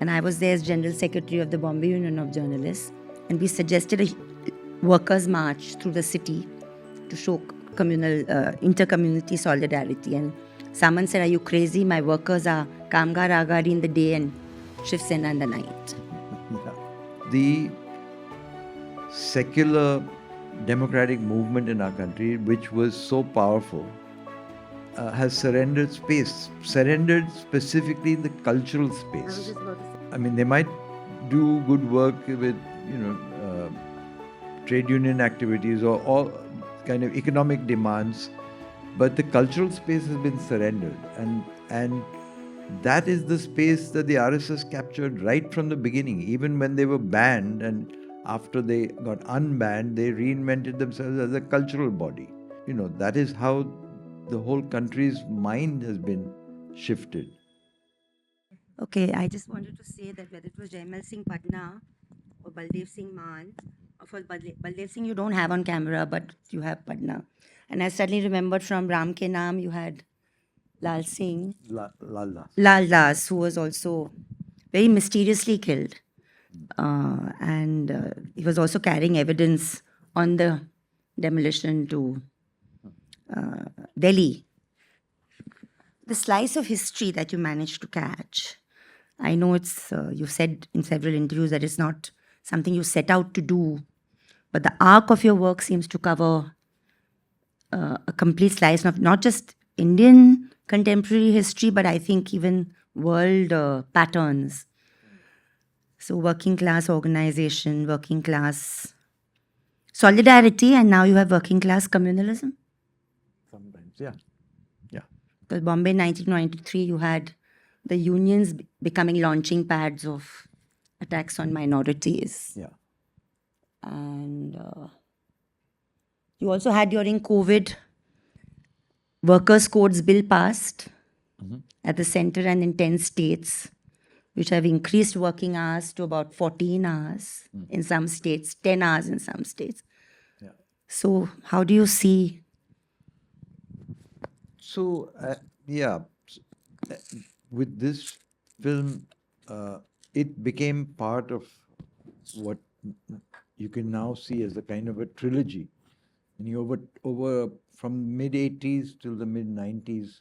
And I was there as General Secretary of the Bombay Union of Journalists. And we suggested a workers' march through the city to show communal, inter-community solidarity. And someone said, "Are you crazy? My workers are Kamgar Agadi in the day and Shiv Sena in the night." The secular democratic movement in our country, which was so powerful, has surrendered space, surrendered specifically in the cultural space. I mean, they might do good work with, trade union activities or all kind of economic demands, but the cultural space has been surrendered, and that is the space that the RSS captured right from the beginning. Even when they were banned and after they got unbanned, they reinvented themselves as a cultural body. That is how the whole country's mind has been shifted. Okay, I just wanted to say that whether it was Jaimal Singh Patna or Baldev Singh Maan, of course, Baldev Singh you don't have on camera, but you have Patna. And I suddenly remembered from Ram Ke Naam, you had Lal Singh. Lal Das, who was also very mysteriously killed. And he was also carrying evidence on the demolition to Delhi. The slice of history that you managed to catch, I know it's, you've said in several interviews that it's not something you set out to do, but the arc of your work seems to cover a complete slice of not just Indian contemporary history, but I think even world patterns. So working class organization, working class solidarity, and now you have working class communalism. Sometimes, yeah. Because Bombay 1993, you had the unions becoming launching pads of attacks on minorities. Yeah. And you also had during COVID, workers' codes bill passed at the center and in 10 states, which have increased working hours to about 14 hours in some states, 10 hours in some states. Yeah. So how do you see? So, with this film, it became part of what you can now see as a kind of a trilogy. And over from mid-80s till the mid-90s,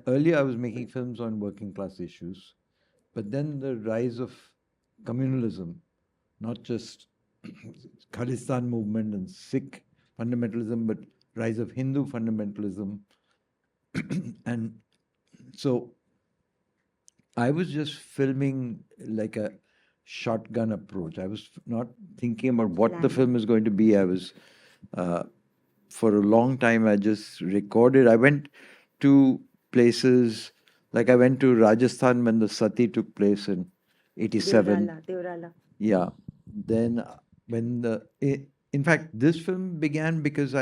earlier I was making films on working class issues, but then the rise of communalism, not just Khalistan movement and Sikh fundamentalism, but rise of Hindu fundamentalism. And so I was just filming like a shotgun approach. I was not thinking about what the film is going to be. I was, for a long time, I just recorded. I went to places, like I went to Rajasthan when the Sati took place in 87. Devrala. Yeah. Then in fact, this film began because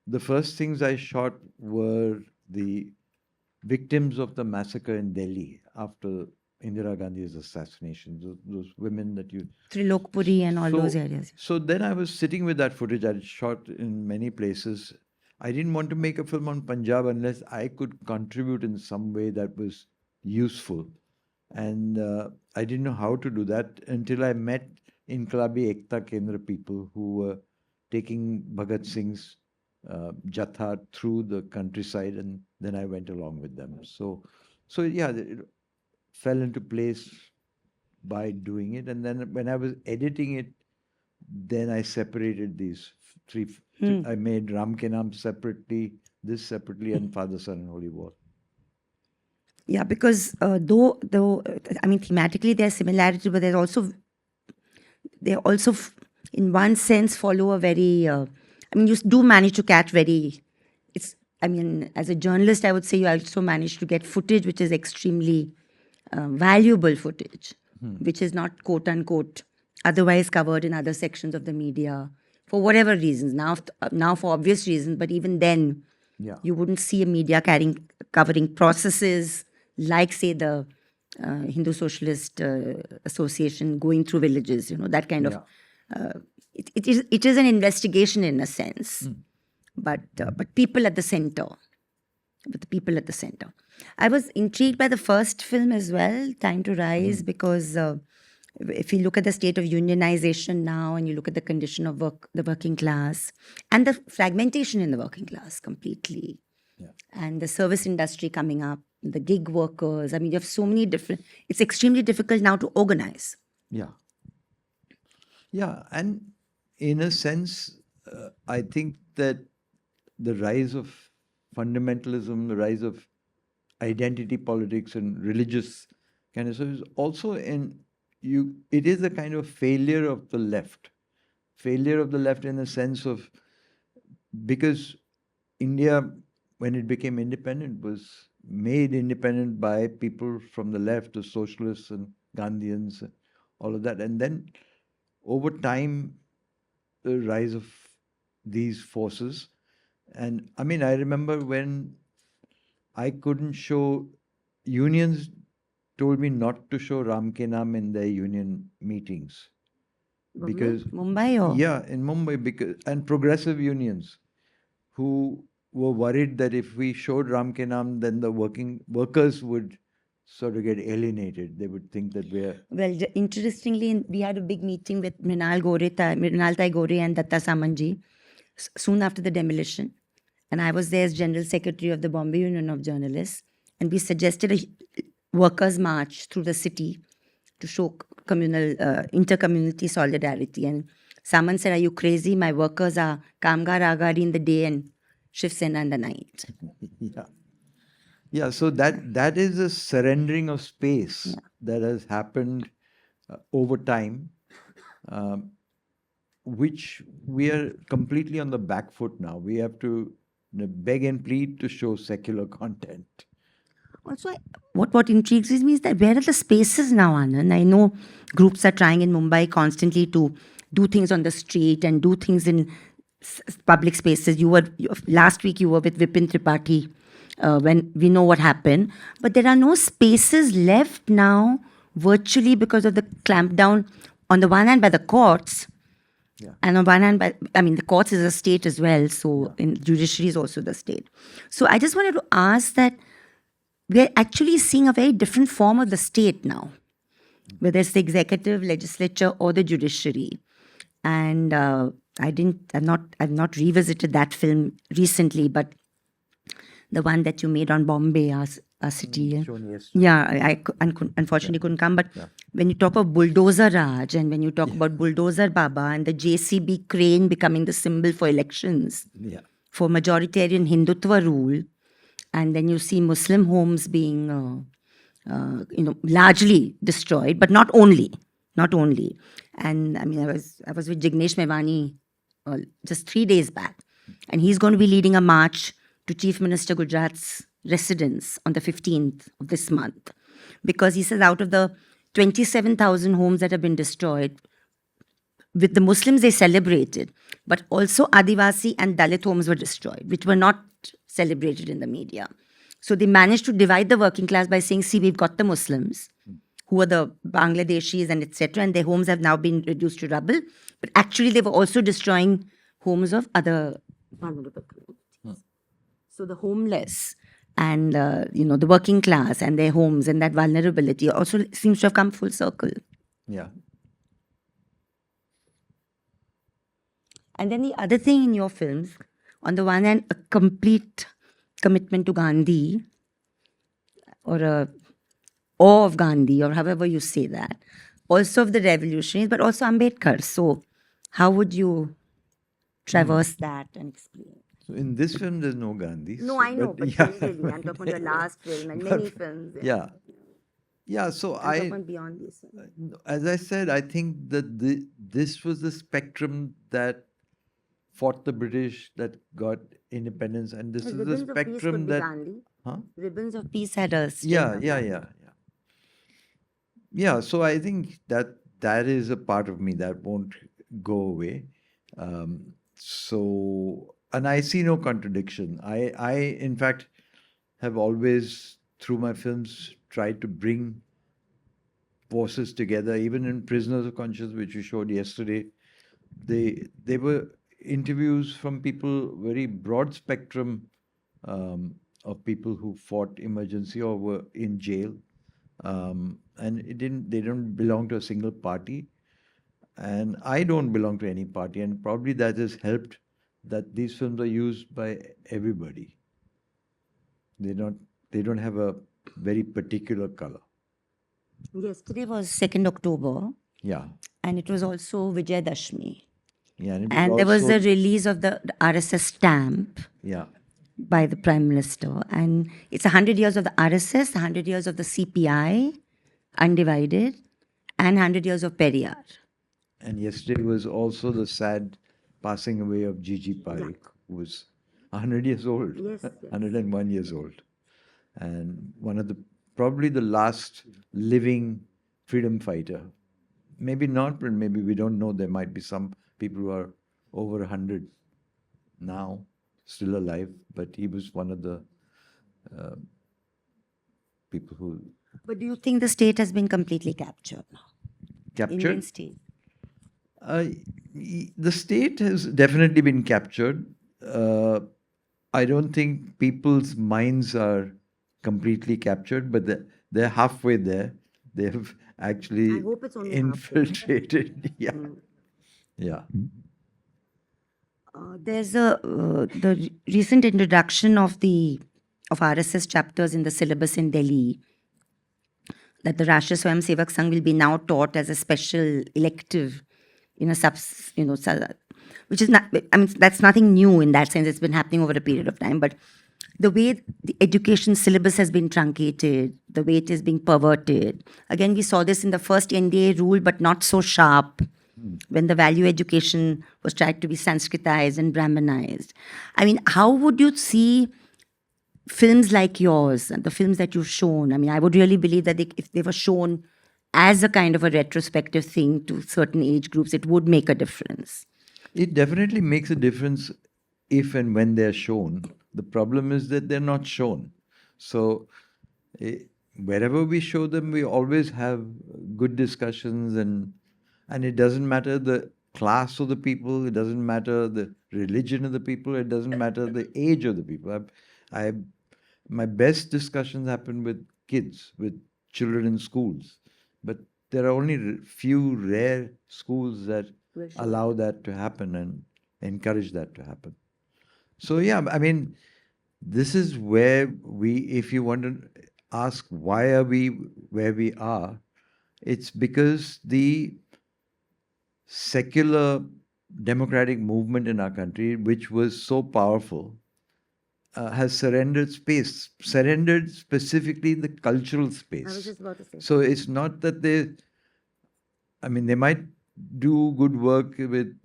the first things I shot were the victims of the massacre in Delhi after Indira Gandhi's assassination, those women that you... Trilokpuri and all those areas. So then I was sitting with that footage. I'd shot in many places. I didn't want to make a film on Punjab unless I could contribute in some way that was useful. And I didn't know how to do that until I met Inqalabi Ekta Kendra people who were taking Bhagat Singh's Jatha through the countryside, and then I went along with them. So yeah, it fell into place by doing it. And then when I was editing it, then I separated these three. I made Ram Ke Naam separately, this separately, and Father, Son, and Holy War. Yeah, because though I mean thematically there's similarity, but they also in one sense follow a very. I mean, you do manage to catch I mean, as a journalist, I would say you also manage to get footage which is extremely valuable footage, which is not quote unquote otherwise covered in other sections of the media for whatever reasons. Now for obvious reasons, but even then, you wouldn't see a media covering processes like, say, the Hindu Socialist Association going through villages. That kind of. It is an investigation in a sense, but people at the center. with the people at the center. I was intrigued by the first film as well, Time to Rise, because if you look at the state of unionization now and you look at the condition of the working class and the fragmentation in the working class completely, and the service industry coming up, the gig workers, I mean, you have so many different, it's extremely difficult now to organize. Yeah. Yeah, and in a sense, I think that the rise of fundamentalism, the rise of identity politics and religious kind of stuff is also it is a kind of failure of the left. Failure of the left in the sense of, because India, when it became independent, was made independent by people from the left, the socialists and Gandhians, all of that. And then over time, the rise of these forces. And I mean, I remember when I couldn't show, unions told me not to show Ram Ke Naam in their union meetings. Because Mumbai or? Yeah, in Mumbai, because and progressive unions who were worried that if we showed Ram Ke Naam, then the workers would sort of get alienated. They would think that we're... Well, interestingly, we had a big meeting with Mrinal Tai Gore and Datta Samanji soon after the demolition. And I was there as General Secretary of the Bombay Union of Journalists. And we suggested a workers' march through the city to show communal, inter-community solidarity. And Saman said, "Are you crazy? My workers are Kamgar Agadi in the day and Shiv Sena in the night." Yeah. Yeah, so that is a surrendering of space that has happened over time, which we are completely on the back foot now. We have to beg and plead to show secular content. Also, what intrigues me is that where are the spaces now, Anand? I know groups are trying in Mumbai constantly to do things on the street and do things in public spaces. Last week you were with Vipin Tripathi when we know what happened. But there are no spaces left now virtually because of the clampdown on the one hand by the courts, and on one hand, the courts is a state as well. So in judiciary is also the state. So I just wanted to ask that we're actually seeing a very different form of the state now, whether it's the executive, legislature, or the judiciary. And I've not revisited that film recently, but the one that you made on Bombay, our city. Yeah, I unfortunately couldn't come. But when you talk about Bulldozer Raj and when you talk about Bulldozer Baba and the JCB crane becoming the symbol for elections, for majoritarian Hindutva rule, and then you see Muslim homes being, largely destroyed, but not only. And I mean, I was with Jignesh Mevani just 3 days back, and he's going to be leading a march to Chief Minister Gujarat's residence on the 15th of this month, because he says out of the 27,000 homes that have been destroyed, with the Muslims they celebrated, but also Adivasi and Dalit homes were destroyed, which were not celebrated in the media. So they managed to divide the working class by saying, see, we've got the Muslims, who are the Bangladeshis and etc., and their homes have now been reduced to rubble. But actually they were also destroying homes of other vulnerable communities. So the homeless and the working class and their homes and that vulnerability also seems to have come full circle. Yeah. And then the other thing in your films, on the one hand, a complete commitment to Gandhi, or a awe of Gandhi, or however you say that, also of the revolutionaries, but also Ambedkar. So how would you traverse that and explain? So in this film, there's no Gandhi. No, I know, but generally, I'm talking about the last film and many films. Yeah, so I'm talking beyond this. As I said, I think that this was the spectrum that fought the British, that got independence, and this is the spectrum that... Ribbons of Peace had a Yeah, so I think that is a part of me that won't go away. And I see no contradiction. I in fact, have always, through my films, tried to bring forces together. Even in Prisoners of Conscience, which you showed yesterday, they were interviews from people, very broad spectrum of people who fought emergency or were in jail. And they don't belong to a single party. And I don't belong to any party. And probably that has helped that these films are used by everybody. They don't have a very particular color. Yesterday was 2nd October, Yeah. and it was also Vijayadashmi. Yeah. And, And there was the release of the RSS stamp yeah. by the Prime Minister. And it's 100 years of the RSS, 100 years of the CPI, undivided, and 100 years of Periyar. And yesterday was also the sad passing away of Gigi Parikh, who was 100 years old, Yes, yes. 101 years old. And one of the, probably the last living freedom fighter. Maybe not, but maybe we don't know. There might be some people who are over 100 now, still alive, but he was one of the people who But do you think the state has been completely captured now? Indian captured. state. The state has definitely been captured. I don't think people's minds are completely captured, but they're halfway there. They have actually I hope it's only halfway. infiltrated. Yeah. Yeah. There's the recent introduction of RSS chapters in the syllabus in Delhi, that the Rashtriya Swayamsevak Sangh will be now taught as a special elective in a which is not, I mean, that's nothing new in that sense. It's been happening over a period of time. But the way the education syllabus has been truncated, the way it is being perverted. Again, we saw this in the first NDA rule, but not so sharp, when the value education was tried to be Sanskritized and Brahmanized. I mean, how would you see films like yours, the films that you've shown? I mean, I would really believe that if they were shown as a kind of a retrospective thing to certain age groups, it would make a difference. It definitely makes a difference if and when they're shown. The problem is that they're not shown. So wherever we show them, we always have good discussions, and it doesn't matter the class of the people, it doesn't matter the religion of the people, it doesn't matter the age of the people. My best discussions happen with kids, with children in schools, but there are only few rare schools that allow that to happen and encourage that to happen. So yeah, I mean, this is where if you want to ask why are we where we are, it's because the secular democratic movement in our country, which was so powerful, has surrendered specifically in the cultural space. I was just about to say. So it's not that they might do good work with,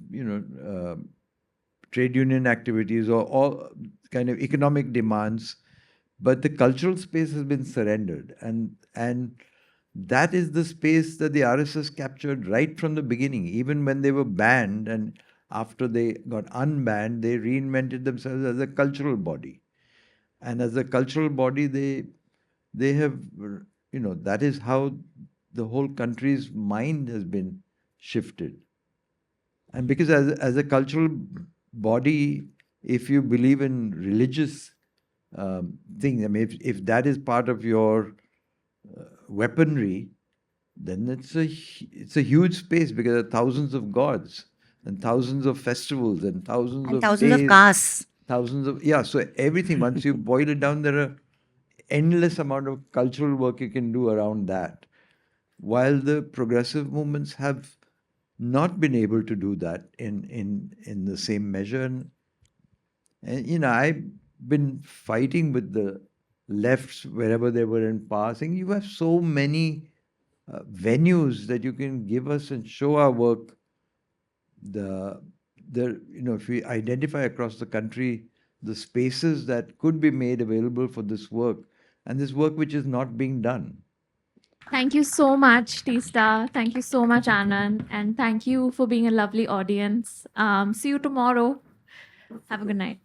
trade union activities or all kind of economic demands, but the cultural space has been surrendered. And that is the space that the RSS captured right from the beginning, even when they were banned, and after they got unbanned, they reinvented themselves as a cultural body. And as a cultural body, they have, that is how the whole country's mind has been shifted. And because as a cultural body, if you believe in religious things, I mean, if that is part of your weaponry, then it's a huge space, because there are thousands of gods and thousands of festivals and thousands of days, castes. So everything, once you boil it down, there are endless amount of cultural work you can do around that, while the progressive movements have not been able to do that in the same measure. And I've been fighting with the lefts wherever they were in power, saying you have so many venues that you can give us and show our work. If we identify across the country the spaces that could be made available for this work, and this work which is not being done. Thank you so much, T-Star. Thank you so much, Anand. And thank you for being a lovely audience. See you tomorrow. Have a good night.